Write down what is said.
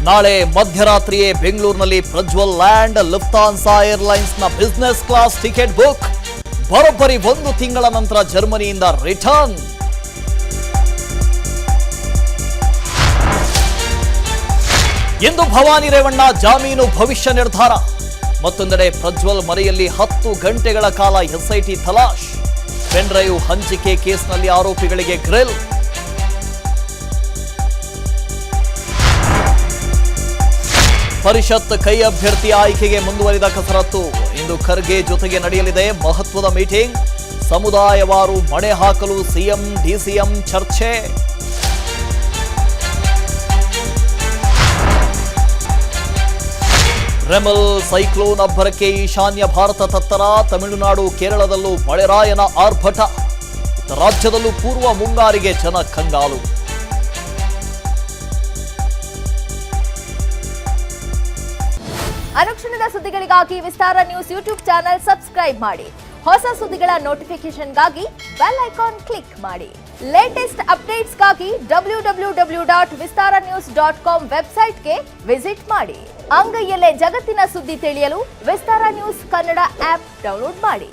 ನಾಳೆ ಮಧ್ಯರಾತ್ರಿಯೇ ಬೆಂಗಳೂರಿನಲ್ಲಿ ಪ್ರಜ್ವಲ್ ಲ್ಯಾಂಡ್ ಲುಫ್ತಾನ್ಸಾ ಏರ್ಲೈನ್ಸ್ನ ಬಿಸಿನೆಸ್ ಕ್ಲಾಸ್ ಟಿಕೆಟ್ ಬುಕ್. ಬರೋಬ್ಬರಿ 1 ತಿಂಗಳ ನಂತರ ಜರ್ಮನಿಯಿಂದ ರಿಟರ್ನ್. ಇಂದು ಭವಾನಿ ರೇವಣ್ಣ ಜಾಮೀನು ಭವಿಷ್ಯ ನಿರ್ಧಾರ. ಮತ್ತೊಂದೆಡೆ ಪ್ರಜ್ವಲ್ ಮನೆಯಲ್ಲಿ 10 ಗಂಟೆಗಳ ಕಾಲ ಎಸ್ಐಟಿ ತಲಾಶ್. ಪೆನ್ ಡ್ರೈವ್ ಹಂಚಿಕೆ ಕೇಸ್ನಲ್ಲಿ ಆರೋಪಿಗಳಿಗೆ ಗ್ರಿಲ್. ಪರಿಷತ್ ಕೈ ಅಭ್ಯರ್ಥಿ ಆಯ್ಕೆಗೆ ಮುಂದುವರಿದ ಕಸರತ್ತು. ಇಂದು ಖರ್ಗೆ ಜೊತೆಗೆ ನಡೆಯಲಿದೆ ಮಹತ್ವದ ಮೀಟಿಂಗ್. ಸಮುದಾಯವಾರು ಮಣೆ ಹಾಕಲು ಸಿಎಂ ಡಿಸಿಎಂ ಚರ್ಚೆ. ರೆಮಲ್ ಸೈಕ್ಲೋನ್ ಅಬ್ಬರಕ್ಕೆ ಈಶಾನ್ಯ ಭಾರತ ತತ್ತರ. ತಮಿಳುನಾಡು ಕೇರಳದಲ್ಲೂ ಮಳೆರಾಯನ ಆರ್ಭಟ. ರಾಜ್ಯದಲ್ಲೂ ಪೂರ್ವ ಮುಂಗಾರಿಗೆ ಜನ ಕಂಗಾಲು. ಅನುಕ್ಷಣದ ಸುದ್ದಿಗಳಿಗಾಗಿ ವಿಸ್ತಾರ ನ್ಯೂಸ್ ಯೂಟ್ಯೂಬ್ ಚಾನೆಲ್ ಸಬ್ಸ್ಕ್ರೈಬ್ ಮಾಡಿ. ಹೊಸ ಸುದ್ದಿಗಳ ನೋಟಿಫಿಕೇಶನ್ಗಾಗಿ ಬೆಲ್ ಐಕಾನ್ ಕ್ಲಿಕ್ ಮಾಡಿ. ಲೇಟೆಸ್ಟ್ ಅಪ್ಡೇಟ್ಸ್ಗಾಗಿ www.vistaranews.com ವೆಬ್ಸೈಟ್ಗೆ ವಿಸಿಟ್ ಮಾಡಿ. ಅಂಗೈಯಲ್ಲೇ ಜಗತ್ತಿನ ಸುದ್ದಿ ತಿಳಿಯಲು ವಿಸ್ತಾರ ನ್ಯೂಸ್ ಕನ್ನಡ ಆಪ್ ಡೌನ್ಲೋಡ್ ಮಾಡಿ.